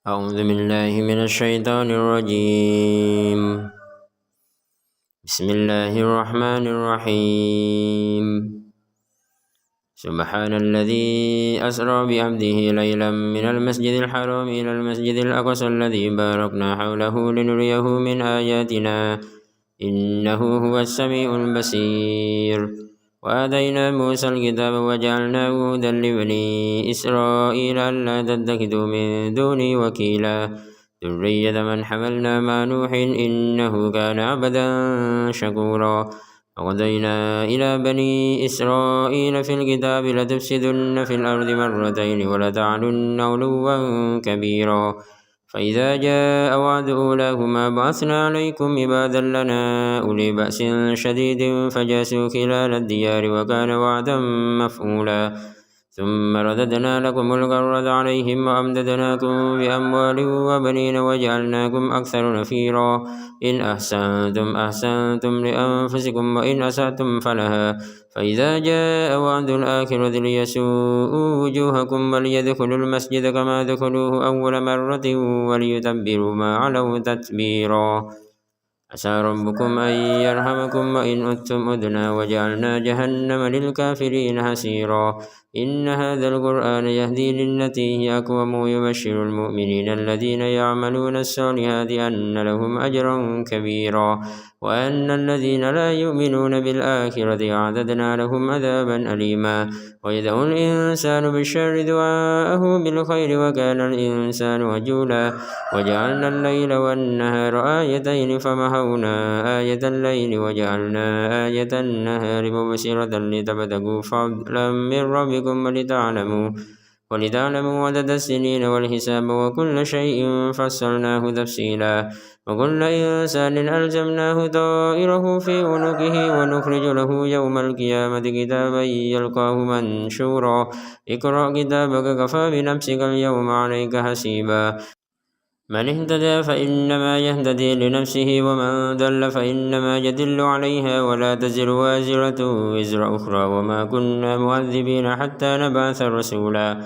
أعوذ بالله من الشيطان الرجيم. بسم الله الرحمن الرحيم. سبحان الذي أسرى بعبده ليلا من المسجد الحرام إلى المسجد الأقصى الذي باركنا حوله لنريه من آياتنا إنه هو السميع البصير. وآتينا موسى الكتاب وجعلناه هدى لبني إسرائيل ألا تتخذوا من دوني وكيلا ذرية من حملنا مع نوح إنه كان عبدا شكورا. وقضينا إلى بني إسرائيل في الكتاب لتفسدن في الأرض مرتين ولتعلن علوا كبيرا. فإذا جاء وعد أولاهما بعثنا عليكم عبادا لنا أولي بأس شديد فجاسوا خلال الديار وكان وعدا مفعولا. ثم رددنا لكم الكرة عليهم وأمددناكم بأموال وبنين وجعلناكم أكثر نفيرا. إن أحسنتم أحسنتم لأنفسكم وإن أسأتم فلها. فإذا جاء وعد الآخرة ليسوءوا وجوهكم وليدخلوا المسجد كما دخلوه أول مرة وليتبروا ما علوا تتبيرا. عسى ربكم أن يرحمكم وإن أتم أدنا وجعلنا جهنم للكافرين حسيرا. إن هذا القرآن يهدي للتي هي أقوم ويبشر المؤمنين الذين يعملون الصالحات أن لهم أجرا كبيرا وأن الذين لا يؤمنون بالآخرة أعتدنا لهم عذابا أليما. ويدعو الإنسان بالشر دعاءه بالخير وكان الإنسان عجولا. وجعلنا الليل والنهار آيتين فمحونا آية الليل وجعلنا آية النهار مبصرة لتبتغوا فضلا من ربكم ولتعلموا عدد السنين والحساب وكل شيء فصلناه تفصيلا. وكل إنسان ألزمناه طائره في عنقه ونخرج له يوم القيامة كتابا يلقاه منشورا. اقرأ كتابك كفى بنفسك اليوم عليك حسيبا. من اهتدى فإنما يهتدي لنفسه ومن ضل فإنما يدل عليها ولا تزر وازرة وزر أخرى وما كنا معذبين حتى نبعث رسولا.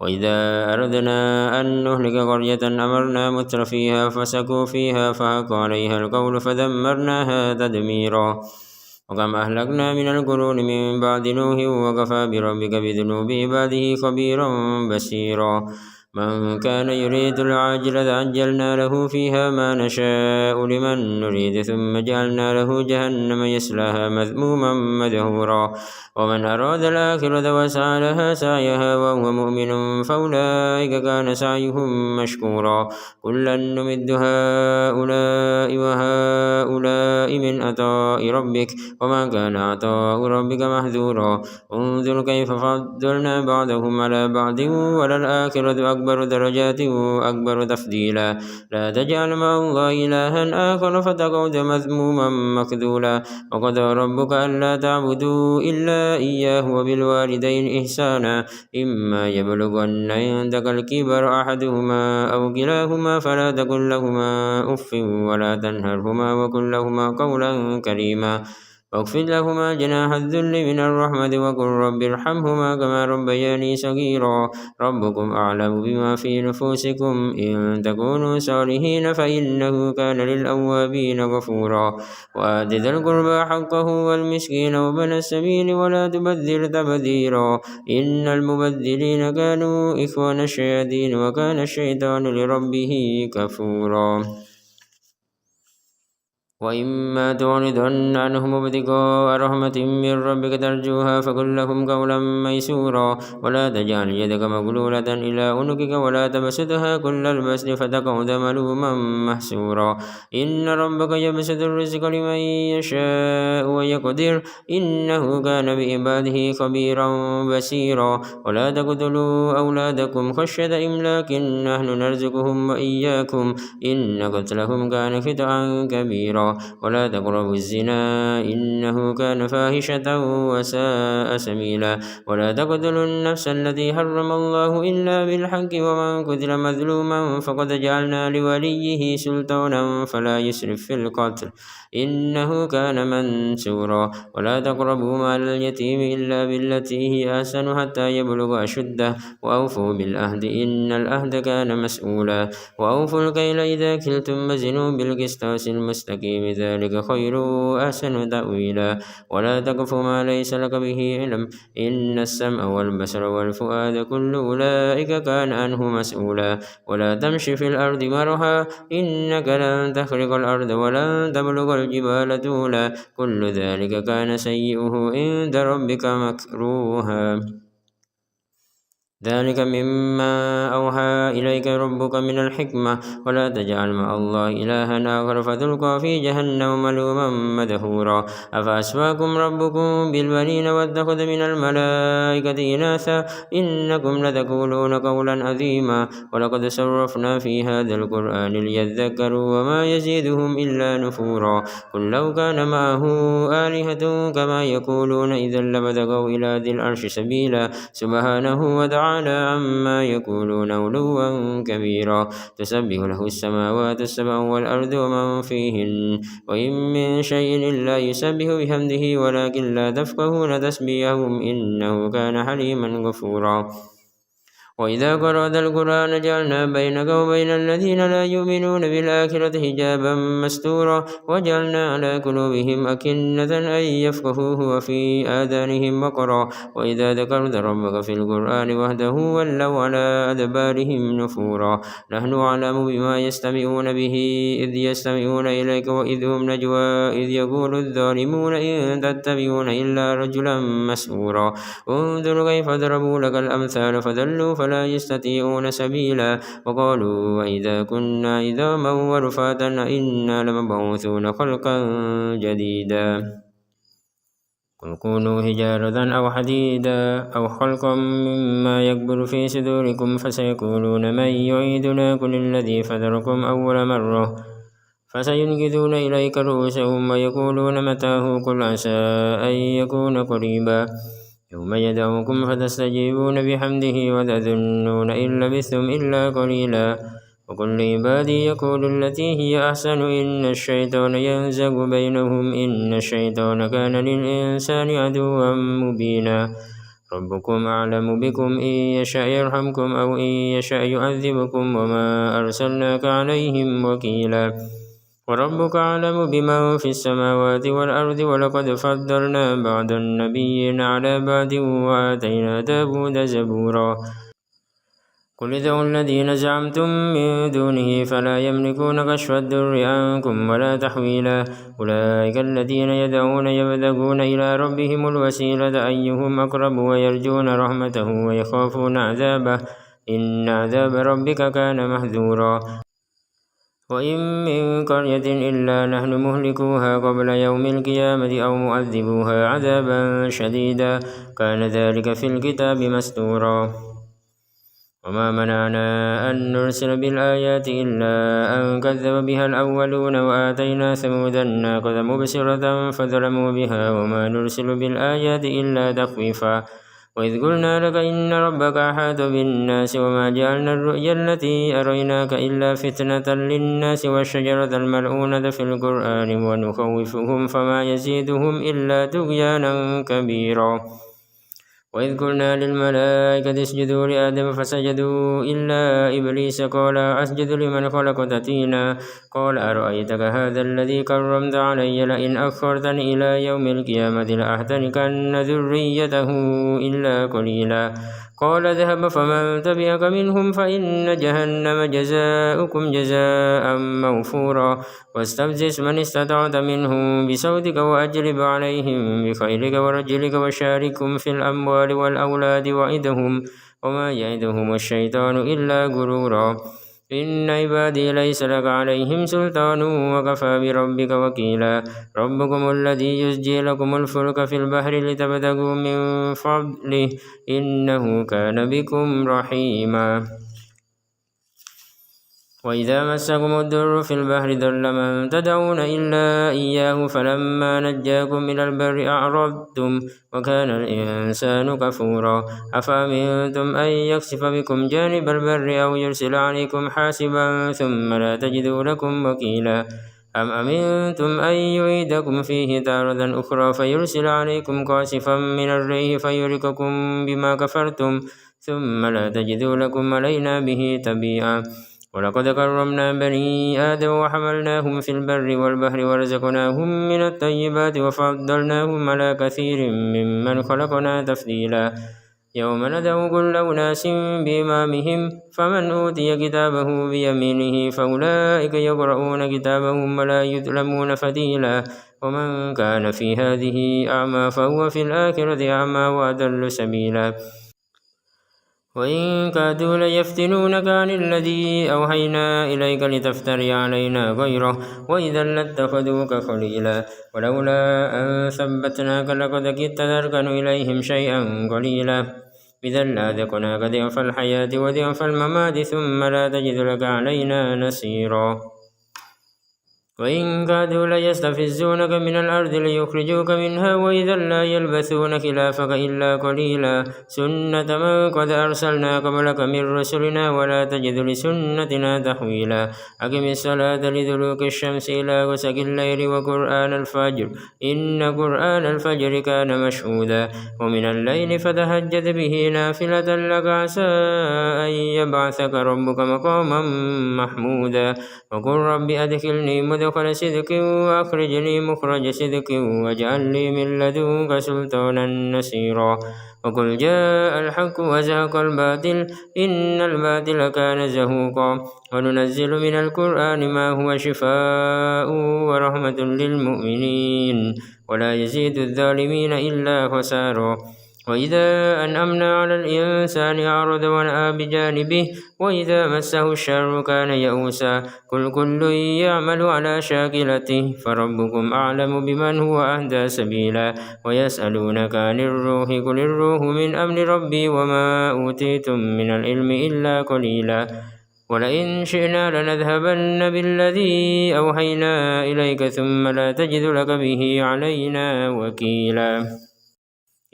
وإذا أردنا أن نهلك قرية أمرنا متر فيها فسكوا فيها فحق عليها القول فدمرناها تدميرا. وكم أهلكنا من القرون من بعد نوح وكفى بربك بذنوب عباده خبيرا بصيرا. من كان يريد العاجلة عجلنا له فيها ما نشاء لمن نريد ثم جعلنا له جهنم يصلاها مذموما مدحورا. ومن أراد الآخرة وسعى لها سعيها وهو مؤمن فأولئك كان سعيهم مشكورا. كلا نمد هؤلاء وهؤلاء من عطاء ربك وما كان عطاء ربك محذورا. انظر كيف فضلنا بعضهم على بعض وللآخرة أكبر درجات وأكبر تفضيلا. لا تجعل مع الله إلها آخر فتقعد مذموما مخذولا. وقضى ربك ألا تعبدوا إلا إياه وبالوالدين إحسانا. إما يبلغن عندك الكبر أحدهما أو كلاهما فلا تقل لهما أف ولا تنهرهما وقل لهما قولا كريما. واخفض لهما جناح الذل من الرحمة وقل رب ارحمهما كما ربياني صغيرا. ربكم أعلم بما في نفوسكم إن تكونوا صالحين فإنه كان للأوابين غفورا. وآت ذا القربى حقه والمسكين وابن السبيل ولا تبذر تبذيرا. إن المبذرين كانوا إخوان الشياطين وكان الشيطان لربه كفورا. وإما تعرضن عنهم ابتغاء رحمة من ربك ترجوها فقل لهم قولا ميسورا. ولا تجعل يدك مغلولة إلى عنقك ولا تبسطها كل البسط فتقعد ملوما محسورا. إن ربك يبسط الرزق لمن يشاء ويقدر إنه كان بعباده خبيرا بصيرا. ولا تقتلوا أولادكم خشية إملاق نحن نرزقهم وإياكم إن قتلهم كان خطأ كبيرا. مسطورا ولا تقربوا الزنا إنه كان فاحشة وساء سبيلا ولا تقتلوا النفس التي حرم الله إلا بالحق ومن قتل مظلوما فقد جعلنا لوليه سلطانا فلا يسرف في القتل إنه كان منصورا ولا تقربوا مال اليتيم إلا بالتي هي أحسن حتى يبلغ أشده وأوفوا بالعهد إن العهد كان مسؤولا وأوفوا الكيل إذا كلتم وزنوا بالقسطاس المستقيم ذلك خير وأحسن تأويلا ولا تقف ما ليس لك به علم إن السمع والبصر والفؤاد كل أولئك كان عنه مسؤولا ولا تمش في الأرض مرها إنك لن تخرق الأرض ولن تبلغ الجبال طولا كل ذلك كان سيئه عند ربك مكروها ذلك مما أوحى إليك ربك من الحكمة ولا تجعل مع الله إلها آخر فتلقى في جهنم ملوما مدحورا أفأسفاكم ربكم بالبنين واتخذ من الملائكة إناثا إنكم لتقولون قولا عظيما ولقد صرفنا في هذا القرآن ليذكروا وما يزيدهم إلا نفورا قل لو كان معه آلهة كما يقولون إذا لابتغوا إلى ذي العرش سبيلا سبحانه وتعالى عما يقولون علوا كبيرا تسبح له السماوات السبع والأرض ومن فيهن وإن من شيء إلا يسبح بحمده ولكن لا تفقهون تسبيحهم إنه كان حليما غفورا وإذا قرأت القرآن جعلنا بينك وبين الذين لا يؤمنون بالآخرة حجابا مستورا وجعلنا على قلوبهم أكنة أن يفقهوه وفي آذانهم وقرا وإذا ذكرت ربك في القرآن وحده ولوا على أدبارهم نفورا نحن أعلم بما يستمعون به إذ يستمعون إليك وإذ هم نجوى إذ يقول الظالمون إن تتبعون إلا رجلا مسحورا انظر كيف ضربوا لك الأمثال فضلوا فلا يستطيعون سبيلا وقالوا وإذا كنا عظاما ورفاتا إنا لمبعوثون خلقا جديدا قل كونوا حجارة أو حديدا أو خلقا مما يكبر في صدوركم فسيقولون من يعيدنا قل الذي فطركم أول مرة فسينكثون إليك رؤوسهم ويقولون متاه قل عسى أن يكون قريبا يوم يدعوكم فتستجيبون بحمده وتظنون إن لبثتم إلا قليلا وقل لعبادي يقول التي هي أحسن إن الشيطان ينزغ بينهم إن الشيطان كان للإنسان عدوا مبينا ربكم أعلم بكم إن يشاء يرحمكم أو إن يشاء يعذبكم وما أرسلناك عليهم وكيلا وربك أعلم بمن في السماوات والأرض ولقد فضلنا بعض النبيين على بعض وآتينا داود زبورا قل ادعوا الذين زعمتم من دونه فلا يملكون كشف الضر عنكم ولا تحويلا أولئك الذين يدعون يبتغون إلى ربهم الوسيلة أيهم أقرب ويرجون رحمته ويخافون عذابه إن عذاب ربك كان محذورا وإن من قرية إلا نحن مهلكوها قبل يوم القيامة أو مؤذبوها عذابا شديدا كان ذلك في الكتاب مستورا وما منعنا أن نرسل بالآيات إلا أن كذب بها الأولون وآتينا ثمود الناقة مبصرة فظلموا بها وما نرسل بالآيات إلا تخويفا وإذ قلنا لك إن ربك أحاط بالناس وما جعلنا الرؤيا التي أريناك إلا فتنة للناس والشجرة الملعونة في القرآن ونخوفهم فما يزيدهم إلا طغيانا كبيرا وإذ قلنا للملائكة اسجدوا لآدم فسجدوا إلا إبليس قال أسجد لمن خلقت طينا قال أرأيتك هذا الذي كرمت علي لئن أخرتني إلى يوم القيامة لأحترقن ذريته إلا قليلا قال اذهب فمن تبعك منهم فإن جهنم جزاؤكم جزاء موفورا واستفزز من استطعت منهم بصوتك وأجلب عليهم بخيلك ورجلك وشاركهم في الأموال والأولاد وعدهم وما يعدهم الشيطان إلا غرورا إن عبادي ليس لك عليهم سلطان وكفى بربك وكيلا ربكم الذي يسجي لكم الفلك في البحر لتبتغوا من فضله إنه كان بكم رحيما وإذا مسكم الضر في البحر ضل من تدعون إلا إياه فلما نجاكم إلى البر أعرضتم وكان الإنسان كفورا أفأمنتم أن يخسف بكم جانب البر أو يرسل عليكم حاسبا ثم لا تجدوا لكم وكيلا أم أمنتم أن يعيدكم فيه تارة أخرى فيرسل عليكم قاصفا من الريح فيهلككم بما كفرتم ثم لا تجدوا لكم علينا به تبيعا ولقد كرمنا بني آدم وحملناهم في البر والبحر ورزقناهم من الطيبات وفضلناهم على كثير ممن خلقنا تفضيلا يوم ندعو كل أناس بإمامهم فمن أوتي كتابه بيمينه فأولئك يقرؤون كتابهم ولا يظلمون فتيلا ومن كان في هذه أعمى فهو في الآخرة أعمى وأضل سبيلا وإن كادوا ليفتنونك عن الذي أوحينا إليك لتفتري علينا غيره وإذا لاتخذوك خليلا ولولا أن ثبتناك لقد كدت تركن إليهم شيئا قليلا إذا لأذقناك ضعف الحياة وضعف الممات ثم لا تجد لك علينا نصيرا وإن كادوا ليستفزونك من الأرض ليخرجوك منها وإذا لا يلبثون خلافك إلا قليلا سنة من قد أرسلنا قبلك من رسلنا ولا تجد لسنتنا تحويلا أقم الصلاة لدلوك الشمس إلى غسق الليل وقرآن الفجر إن قرآن الفجر كان مشهودا ومن الليل فتهجد به نافلة لك عسى أن يبعثك ربك مقاما محمودا وقل رب أدخلني مدخل صدق وأخرجني مخرج صدق واجعل لي من لدنك سلطانا نصيرا وقل جاء الحق وزهق الباطل إن الباطل كان زهوقا وننزل من القرآن ما هو شفاء ورحمة للمؤمنين ولا يزيد الظالمين إلا خسارا وإذا أنعمنا على الإنسان أعرض ونأى بجانبه وإذا مسه الشر كان يئوسا قل كل يعمل على شاكلته فربكم أعلم بمن هو أهدى سبيلا ويسألونك عن الروح قل الروح من أمر ربي وما أوتيتم من العلم إلا قليلا ولئن شئنا لنذهبن بالذي أوحينا إليك ثم لا تجد لك به علينا وكيلا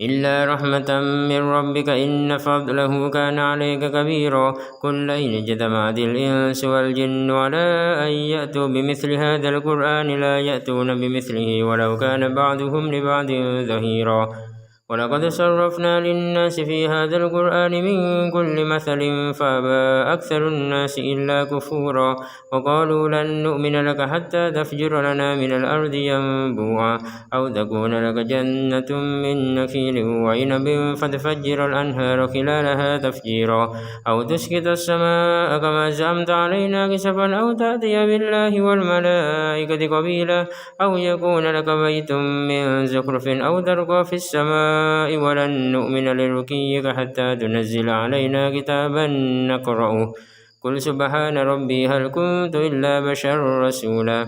إلا رحمة من ربك إن فضله كان عليك كبيرا قل لئن اجتمعت الإنس والجن على أن يأتوا بمثل هذا القرآن لا يأتون بمثله ولو كان بعضهم لبعض ظهيرا ولقد صرفنا للناس في هذا القرآن من كل مثل فأبى أكثر الناس إلا كفورا وقالوا لن نؤمن لك حتى تفجر لنا من الأرض ينبوعا أو تكون لك جنة من نخيل وعنب فتفجر الأنهار خلالها تفجيرا أو تسقط السماء كما زعمت علينا كسفا أو تأتي بالله والملائكة قبيلا أو يكون لك بيت من زخرف أو ترقى في السماء ولن نؤمن لرقيك حتى تنزل علينا كتابا نقرأه قل سبحان ربي هل كنت إلا بشر رسولا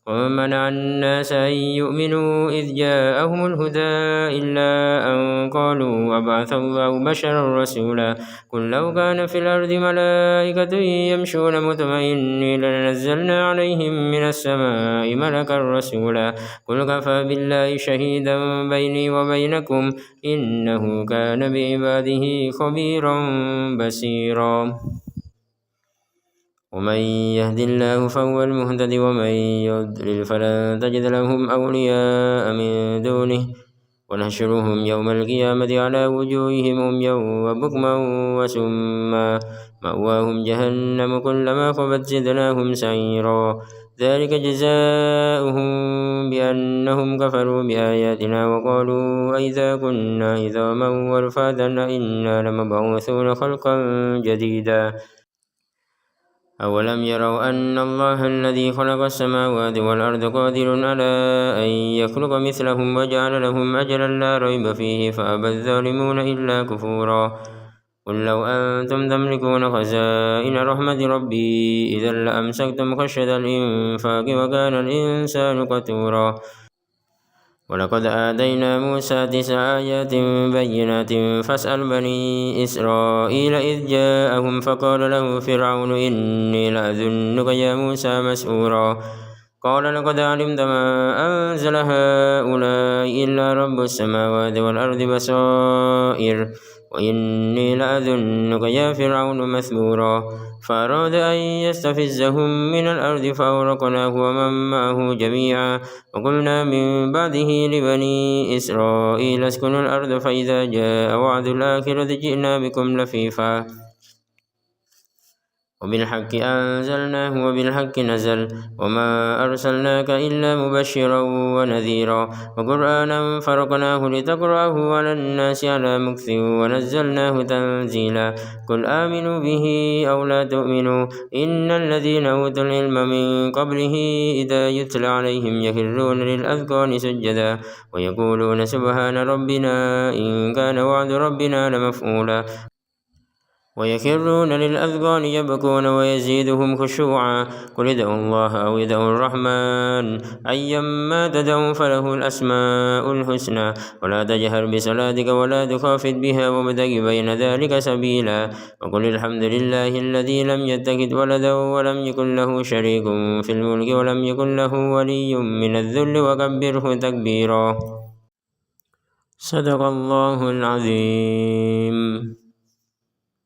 ومن منع الناس أن يؤمنوا إذ جاءهم الهدى إلا أن قالوا وبعث الله بشرا رسولا قل لو كان في الأرض ملائكة يمشون مطمئنين لنزلنا عليهم من السماء ملكا رسولا قل كفى بالله شهيدا بيني وبينكم إنه كان بعباده خبيرا بصيرا ومن يهد الله فهو المهتد ومن يضلل فلن تجد لهم أولياء من دونه ونحشرهم يوم القيامة على وجوههم عميا وبكما وسما مأواهم جهنم كلما خبت زدناهم سعيرا ذلك جزاؤهم بأنهم كفروا بآياتنا وقالوا أئذا كنا عظاما ورفاتا إنا لمبعوثون خلقا جديدا أولم يروا أن الله الذي خلق السماوات والأرض قادر على أن يخلق مثلهم وجعل لهم أجلا لا ريب فيه فأبى الظالمون إلا كفورا قل لو أنتم تملكون خزائن رحمة ربي إذا لأمسكتم خشية الإنفاق وكان الإنسان قتورا ولقد آتينا موسى 9 آيات بينات فاسأل بني إسرائيل إذ جاءهم فقال له فرعون إني لأظنك يا موسى مسحورا قال لقد علمت ما أنزل هؤلاء إلا رب السماوات والأرض بصائر وإني لأظنك يا فرعون مثبورا فأراد أن يستفزهم من الأرض فأغرقناه ومن معه جميعا وقلنا من بعده لبني إسرائيل اسكنوا الأرض فإذا جاء وعد الآخرة جئنا بكم لفيفا وبالحق أنزلناه وبالحق نزل وما أرسلناك إلا مبشرا ونذيرا وقرآنا فرقناه لتقرأه على الناس على مكث ونزلناه تنزيلا قل آمنوا به أو لا تؤمنوا إن الذين أوتوا العلم من قبله إذا يتلى عليهم يخرون للأذقان سجدا ويقولون سبحان ربنا إن كان وعد ربنا لمفعولا ويخرون للأذقان يبكون ويزيدهم خشوعا قل ادعوا الله أو ادعوا الرحمن أيما تدعوا فله الأسماء الحسنى ولا تجهر بصلاتك ولا تخافت بها وابتغ بين ذلك سبيلا وقل الحمد لله الذي لم يتخذ ولدا ولم يكن له شريك في الملك ولم يكن له ولي من الذل وكبره تكبيرا صدق الله العظيم.